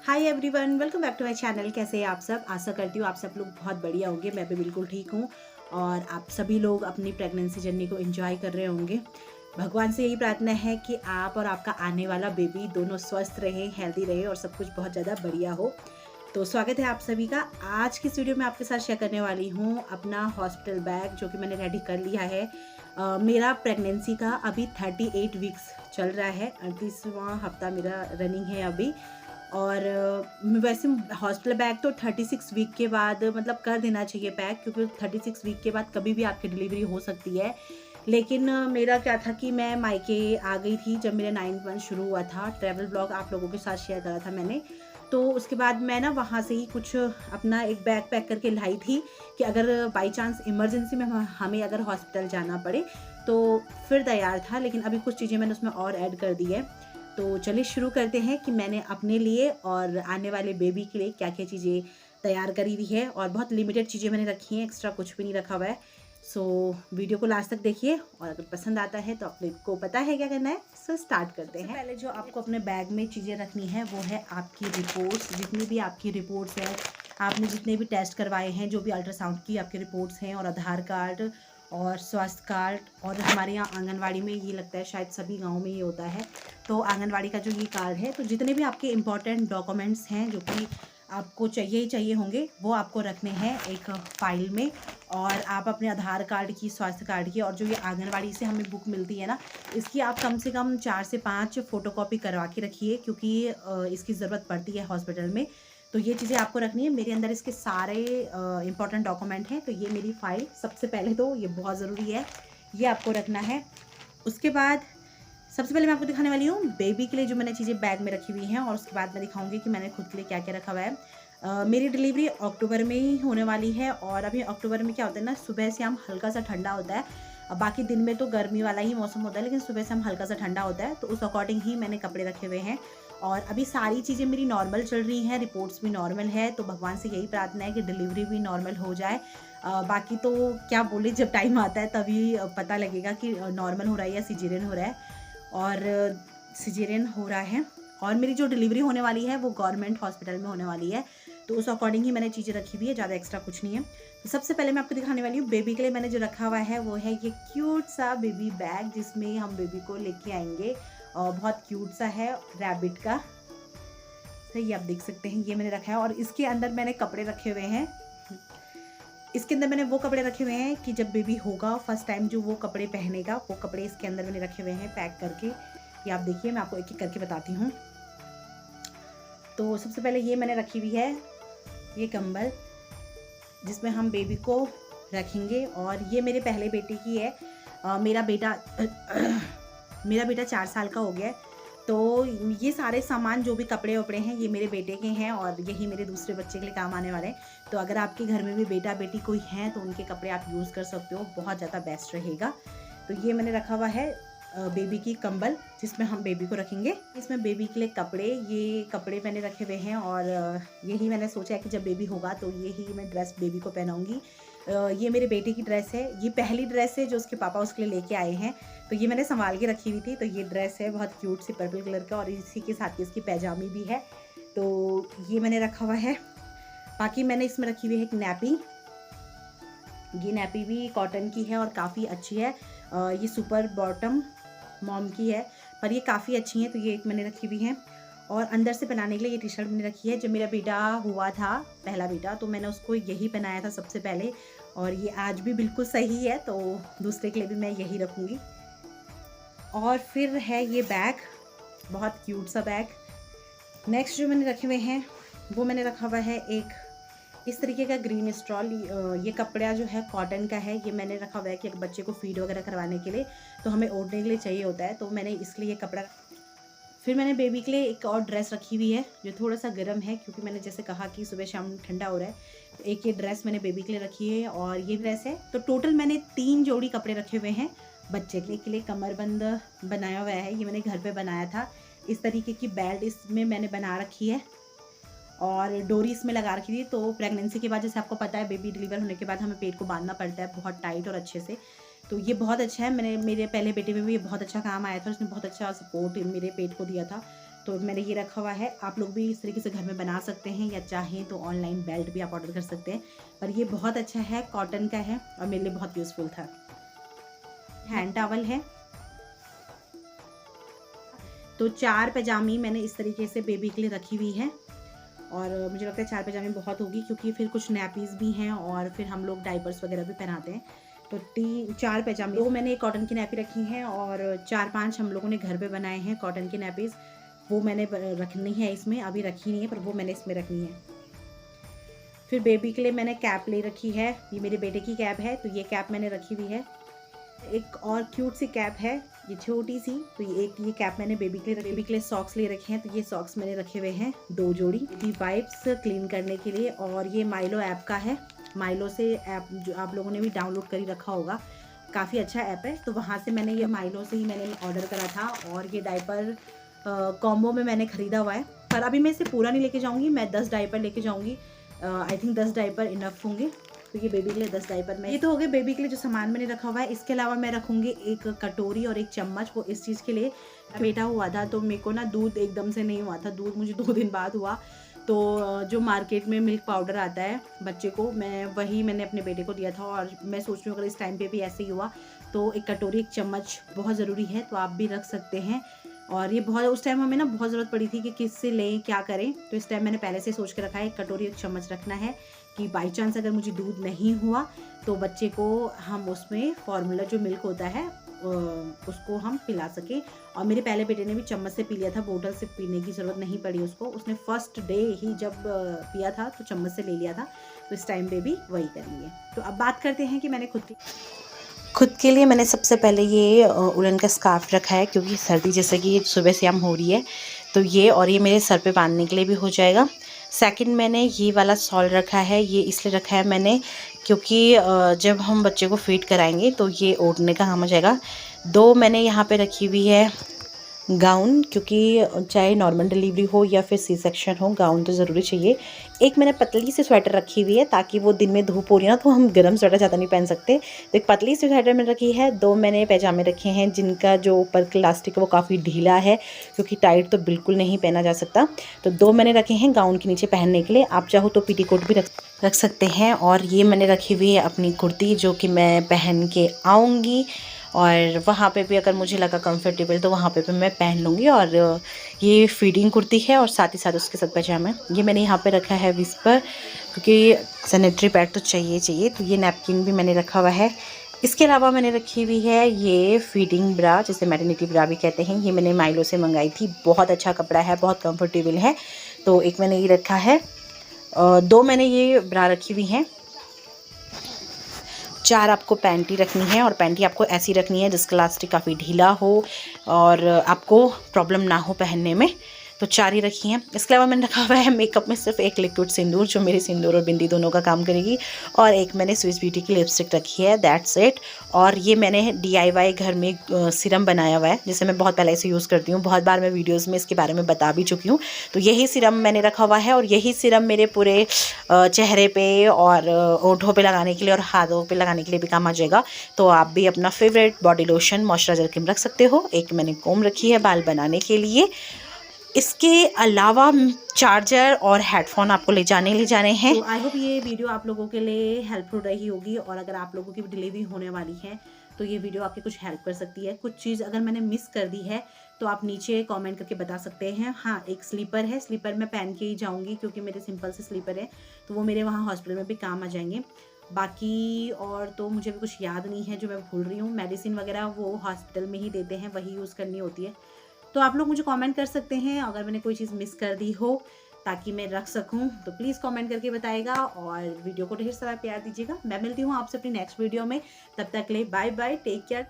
Hi everyone, welcome back to my channel. कैसे हैं आप सब? आशा करती हूँ आप सब लोग बहुत बढ़िया होंगे। मैं भी बिल्कुल ठीक हूँ और आप सभी लोग अपनी प्रेगनेंसी जर्नी को एंजॉय कर रहे होंगे। भगवान से यही प्रार्थना है कि आप और आपका आने वाला बेबी दोनों स्वस्थ रहे, हेल्दी रहे और सब कुछ बहुत ज़्यादा बढ़िया हो। तो स्वागत है आप सभी का। आज की इस वीडियो में आपके साथ शेयर करने वाली हूँ अपना हॉस्पिटल बैग जो कि मैंने रेडी कर लिया है। मेरा प्रेगनेंसी का अभी 38 वीक्स चल रहा है, 38वां हफ्ता मेरा रनिंग है अभी। और वैसे हॉस्पिटल बैग तो 36 वीक के बाद मतलब कर देना चाहिए पैक, क्योंकि 36 वीक के बाद कभी भी आपकी डिलीवरी हो सकती है। लेकिन मेरा क्या था कि मैं मायके आ गई थी जब मेरा 9 मंथ शुरू हुआ था। ट्रैवल ब्लॉग आप लोगों के साथ शेयर करा था मैंने। तो उसके बाद मैं ना वहाँ से ही कुछ अपना एक बैग पैक करके लाई थी कि अगर बाई चांस इमरजेंसी में हमें अगर हॉस्पिटल जाना पड़े तो फिर तैयार था। लेकिन अभी कुछ चीज़ें मैंने उसमें और ऐड कर दी है। तो चलिए शुरू करते हैं कि मैंने अपने लिए और आने वाले बेबी के लिए क्या क्या चीज़ें तैयार करी हुई है। और बहुत लिमिटेड चीज़ें मैंने रखी हैं, एक्स्ट्रा कुछ भी नहीं रखा हुआ है। सो वीडियो को लास्ट तक देखिए और अगर पसंद आता है तो आपको पता है क्या करना है। सो स्टार्ट करते हैं। पहले जो आपको अपने बैग में चीज़ें रखनी है वो है आपकी रिपोर्ट्स। जितनी भी आपकी रिपोर्ट्स हैं, आपने जितने भी टेस्ट करवाए हैं, जो भी अल्ट्रासाउंड की आपकी रिपोर्ट्स हैं, और आधार कार्ड और स्वास्थ्य कार्ड। और हमारे यहाँ आंगनवाड़ी में ये लगता है शायद सभी गाँव में ये होता है, तो आंगनवाड़ी का जो ये कार्ड है। तो जितने भी आपके इम्पॉर्टेंट डॉक्यूमेंट्स हैं जो कि आपको चाहिए ही चाहिए होंगे वो आपको रखने हैं एक फ़ाइल में। और आप अपने आधार कार्ड की, स्वास्थ्य कार्ड की, और जो ये आंगनवाड़ी से हमें बुक मिलती है ना, इसकी आप कम से कम 4 से 5 फ़ोटोकॉपी करवा के रखिए, क्योंकि इसकी ज़रूरत पड़ती है हॉस्पिटल में। तो ये चीज़ें आपको रखनी है। मेरे अंदर इसके सारे इम्पॉर्टेंट डॉक्यूमेंट हैं। तो ये मेरी फ़ाइल सबसे पहले तो ये बहुत ज़रूरी है, ये आपको रखना है। उसके बाद सबसे पहले मैं आपको दिखाने वाली हूँ बेबी के लिए जो मैंने चीज़ें बैग में रखी हुई हैं, और उसके बाद मैं दिखाऊंगी कि मैंने खुद के लिए क्या क्या रखा हुआ है। मेरी डिलीवरी अक्टूबर में ही होने वाली है, और अभी अक्टूबर में क्या होता है ना, सुबह से हम हल्का सा ठंडा होता है। बाकी दिन में तो गर्मी वाला ही मौसम होता है, लेकिन सुबह से हम हल्का सा ठंडा होता है, तो उस अकॉर्डिंग ही मैंने कपड़े रखे हुए हैं। और अभी सारी चीज़ें मेरी नॉर्मल चल रही हैं, रिपोर्ट्स भी नॉर्मल है। तो भगवान से यही प्रार्थना है कि डिलीवरी भी नॉर्मल हो जाए। बाकी तो क्या बोले, जब टाइम आता है तभी पता लगेगा कि नॉर्मल हो रहा है या सिजेरियन हो रहा है। और सिजेरियन हो रहा है। और मेरी जो डिलीवरी होने वाली है वो गवर्नमेंट हॉस्पिटल में होने वाली है, तो उस अकॉर्डिंग ही मैंने चीज़ें रखी हुई है, ज़्यादा एक्स्ट्रा कुछ नहीं है। तो सबसे पहले मैं आपको दिखाने वाली हूँ बेबी के लिए मैंने जो रखा हुआ है वो है ये क्यूट सा बेबी बैग, जिसमें हम बेबी को लेके आएंगे। और बहुत क्यूट सा है, रैबिट का। तो ये आप देख सकते हैं, ये मैंने रखा है। और इसके अंदर मैंने कपड़े रखे हुए हैं। इसके अंदर मैंने वो कपड़े रखे हुए हैं कि जब बेबी होगा फर्स्ट टाइम जो वो कपड़े पहनेगा, वो कपड़े इसके अंदर मैंने रखे हुए हैं पैक करके। ये आप देखिए, मैं आपको एक एक करके बताती हूँ। तो सबसे पहले ये मैंने रखी हुई है ये कंबल, जिसमें हम बेबी को रखेंगे। और ये मेरे पहले बेटे की है। मेरा बेटा मेरा बेटा 4 साल का हो गया है। तो ये सारे सामान जो भी कपड़े वपड़े हैं ये मेरे बेटे के हैं, और यही मेरे दूसरे बच्चे के लिए काम आने वाले हैं। तो अगर आपके घर में भी बेटा बेटी कोई हैं तो उनके कपड़े आप यूज़ कर सकते हो, बहुत ज़्यादा बेस्ट रहेगा। तो ये मैंने रखा हुआ है बेबी की कंबल, जिसमें हम बेबी को रखेंगे। इसमें बेबी के लिए कपड़े, ये कपड़े मैंने रखे हुए हैं। और यही मैंने सोचा है कि जब बेबी होगा तो यही मैं ड्रेस बेबी को पहनाऊँगी। ये मेरे बेटे की ड्रेस है, ये पहली ड्रेस है जो उसके पापा उसके लिए लेके आए हैं। तो ये मैंने संभाल के रखी हुई थी। तो ये ड्रेस है बहुत क्यूट सी पर्पल कलर का, और इसी के साथ इसकी पैजामी भी है। तो ये मैंने रखा हुआ है। बाकी मैंने इसमें रखी हुई है एक नैपी। ये नैपी भी कॉटन की है और काफ़ी अच्छी है। ये सुपर बॉटम मॉम की है, पर ये काफ़ी अच्छी है, तो ये एक मैंने रखी हुई है। और अंदर से पहनाने के लिए ये टी शर्ट मैंने रखी है। जब मेरा बेटा हुआ था, पहला बेटा, तो मैंने उसको यही पहनाया था सबसे पहले, और ये आज भी बिल्कुल सही है। तो दूसरे के लिए भी मैं यही रखूँगी। और फिर है ये बैग, बहुत क्यूट सा बैग। नेक्स्ट जो मैंने रखे हुए हैं वो मैंने रखा हुआ है एक इस तरीके का ग्रीन स्ट्रॉल। ये कपड़ा जो है कॉटन का है। ये मैंने रखा हुआ है कि एक बच्चे को फीड वगैरह करवाने के लिए तो हमें ओढ़ने के लिए चाहिए होता है, तो मैंने इसलिए ये कपड़ा। फिर मैंने बेबी के लिए एक और ड्रेस रखी हुई है जो थोड़ा सा गर्म है, क्योंकि मैंने जैसे कहा कि सुबह शाम ठंडा हो रहा है। तो एक ये ड्रेस मैंने बेबी के लिए रखी है, और ये ड्रेस है। तो टोटल मैंने 3 जोड़ी कपड़े रखे हुए हैं बच्चे के लिए। कमरबंद बनाया हुआ है, ये मैंने घर पे बनाया था। इस तरीके की बेल्ट इसमें मैंने बना रखी है, और डोरी इसमें लगा रखी थी। तो प्रेगनेंसी के बाद, जैसे आपको पता है, बेबी डिलीवर होने के बाद हमें पेट को बांधना पड़ता है बहुत टाइट और अच्छे से। तो ये बहुत अच्छा है। मेरे पहले बेटे में भी ये बहुत अच्छा काम आया था, उसने बहुत अच्छा सपोर्ट मेरे पेट को दिया था। तो मैंने ये रखा हुआ है। आप लोग भी इस तरीके से घर में बना सकते हैं, या चाहें तो ऑनलाइन बेल्ट भी आप ऑर्डर कर सकते हैं। पर ये बहुत अच्छा है, कॉटन का है और मेरे लिए बहुत यूज़फुल था। हैंड टॉवल है। तो 4 पैजामी मैंने इस तरीके से बेबी के लिए रखी हुई है, और मुझे लगता है 4 पैजामे बहुत होगी, क्योंकि फिर कुछ नैपीज़ भी हैं और फिर हम लोग डाइपर्स वगैरह भी पहनाते हैं। तो 4 पैजामे, वो मैंने कॉटन की नैपी रखी हैं, और 4-5 हम लोगों ने घर पे बनाए हैं कॉटन की नैपीज़। वो मैंने रखनी है इसमें, अभी रखी नहीं है पर वो मैंने इसमें रखनी है। फिर बेबी के लिए मैंने कैप ले रखी है, ये मेरे बेटे की कैप है, तो ये कैप मैंने रखी हुई है। एक और क्यूट सी कैप है, ये छोटी सी, तो ये कैप मैंने बेबी के लिए सॉक्स ले रखे हैं, तो ये सॉक्स मैंने रखे हुए हैं 2 जोड़ी। बेबी वाइप्स क्लीन करने के लिए, और ये माइलो ऐप का है। माइलो से ऐप जो आप लोगों ने भी डाउनलोड कर ही रखा होगा, काफ़ी अच्छा ऐप है। तो वहाँ से मैंने ये माइलो से ही मैंने ऑर्डर करा था, और ये डायपर कॉम्बो में मैंने ख़रीदा हुआ है। पर अभी मैं इसे पूरा नहीं लेके जाऊँगी, मैं 10 डायपर लेके जाऊँगी। आई थिंक 10 डायपर इनफ होंगे। तो ये बेबी के लिए 10 डायपर में, ये तो हो गए बेबी के लिए जो सामान मैंने रखा हुआ है। इसके अलावा मैं रखूँगी एक कटोरी और एक चम्मच, वो इस चीज़ के लिए, बेटा हुआ था तो मेरे को ना दूध एकदम से नहीं हुआ था, दूध मुझे 2 दिन बाद हुआ। तो जो मार्केट में मिल्क पाउडर आता है बच्चे को, मैंने अपने बेटे को दिया था, और मैं सोच रही हूँ अगर इस टाइम पे भी ऐसे ही हुआ तो एक कटोरी एक चम्मच बहुत ज़रूरी है, तो आप भी रख सकते हैं। और ये बहुत, उस टाइम हमें ना बहुत ज़रूरत पड़ी थी कि किससे लें क्या करें, तो इस टाइम मैंने पहले से सोच के रखा है एक कटोरी एक चम्मच रखना है, कि बाई चांस अगर मुझे दूध नहीं हुआ तो बच्चे को हम उसमें फॉर्मूला जो मिल्क होता है उसको हम पिला सके। और मेरे पहले बेटे ने भी चम्मच से पी लिया था, बोतल से पीने की ज़रूरत नहीं पड़ी उसको, उसने फर्स्ट डे ही जब पिया था तो चम्मच से ले लिया था। तो इस टाइम पे भी वही करेंगे। तो अब बात करते हैं कि मैंने खुद के लिए मैंने सबसे पहले ये उलन का स्कार्फ रखा है, क्योंकि सर्दी जैसे कि सुबह शाम हो रही है, तो ये, और ये मेरे सर पे बांधने के लिए भी हो जाएगा। सेकंड मैंने ये वाला शॉल रखा है, ये इसलिए रखा है मैंने क्योंकि जब हम बच्चे को फीड कराएंगे तो ये ओढ़ने का काम आ जाएगा। 2 मैंने यहाँ पे रखी हुई है गाउन, क्योंकि चाहे नॉर्मल डिलीवरी हो या फिर सी सेक्शन हो, गाउन तो ज़रूरी चाहिए। एक मैंने पतली सी स्वेटर रखी हुई है, ताकि वो दिन में धूप हो रही है ना तो हम गर्म स्वेटर ज़्यादा नहीं पहन सकते, तो एक पतली सी स्वेटर मैंने रखी है। 2 मैंने पैजामे रखे हैं, जिनका जो ऊपर का इलास्टिक है वो काफ़ी ढीला है, क्योंकि टाइट तो बिल्कुल नहीं पहना जा सकता। तो 2 मैंने रखे हैं गाउन के नीचे पहनने के लिए, आप चाहो तो पेटीकोट भी रख सकते हैं। और ये मैंने रखी हुई है अपनी कुर्ती, जो कि मैं पहन के आऊँगी, और वहाँ पे भी अगर मुझे लगा कंफर्टेबल तो वहाँ पे भी मैं पहन लूँगी। और ये फीडिंग कुर्ती है, और साथ ही साथ उसके साथ पैजामा। ये मैंने यहाँ पे रखा है विस्पर, क्योंकि सैनिटरी पैड तो चाहिए। तो ये नैपकिन भी मैंने रखा हुआ है। इसके अलावा मैंने रखी हुई है ये फीडिंग ब्रा, जिसे मैटरनिटी ब्रा भी कहते हैं। ये मैंने माइलो से मंगाई थी, बहुत अच्छा कपड़ा है, बहुत कंफर्टेबल है। तो एक मैंने ये रखा है, 2 मैंने ये ब्रा रखी हुई हैं। 4 आपको पैंटी रखनी है, और पैंटी आपको ऐसी रखनी है जिसका इलास्टिक काफ़ी ढीला हो और आपको प्रॉब्लम ना हो पहनने में। तो 4 ही रखी हैं। इसके अलावा मैंने रखा हुआ है मेकअप में सिर्फ एक लिक्विड सिंदूर, जो मेरे सिंदूर और बिंदी दोनों का काम करेगी, और एक मैंने स्विस ब्यूटी की लिपस्टिक रखी है, दैट्स इट। और ये मैंने DIY घर में सीरम बनाया हुआ है, जिसे मैं बहुत पहले से यूज़ करती हूँ, बहुत बार मैं वीडियोज़ में इसके बारे में बता भी चुकी हूँ। तो यही सीरम मैंने रखा हुआ है, और यही सीरम मेरे पूरे चेहरे पे और ओंठों पे लगाने के लिए और हाथों पे लगाने के लिए भी काम आ जाएगा। तो आप भी अपना favourite body lotion, moisturiser cream रख सकते हो। एक मैंने कोम रखी है बाल बनाने के लिए। इसके अलावा चार्जर और हेडफोन आपको ले जाने हैं। तो आई होप ये वीडियो आप लोगों के लिए हेल्पफुल रही होगी, और अगर आप लोगों की डिलीवरी होने वाली है तो ये वीडियो आपकी कुछ हेल्प कर सकती है। कुछ चीज़ अगर मैंने मिस कर दी है तो आप नीचे कमेंट करके बता सकते हैं। हाँ, एक स्लीपर है, स्लीपर मैं पहन के ही जाऊँगी, क्योंकि मेरे सिंपल से स्लीपर है, तो वो मेरे वहाँ हॉस्पिटल में भी काम आ जाएंगे। बाकी और तो मुझे भी कुछ याद नहीं है जो मैं भूल रही हूँ। मेडिसिन वगैरह वो हॉस्पिटल में ही देते हैं, वही यूज़ करनी होती है। तो आप लोग मुझे कमेंट कर सकते हैं अगर मैंने कोई चीज़ मिस कर दी हो, ताकि मैं रख सकूं, तो प्लीज़ कमेंट करके बताइएगा, और वीडियो को ढेर सारा प्यार दीजिएगा। मैं मिलती हूँ आपसे अपनी नेक्स्ट वीडियो में, तब तक के लिए बाय बाय, टेक केयर।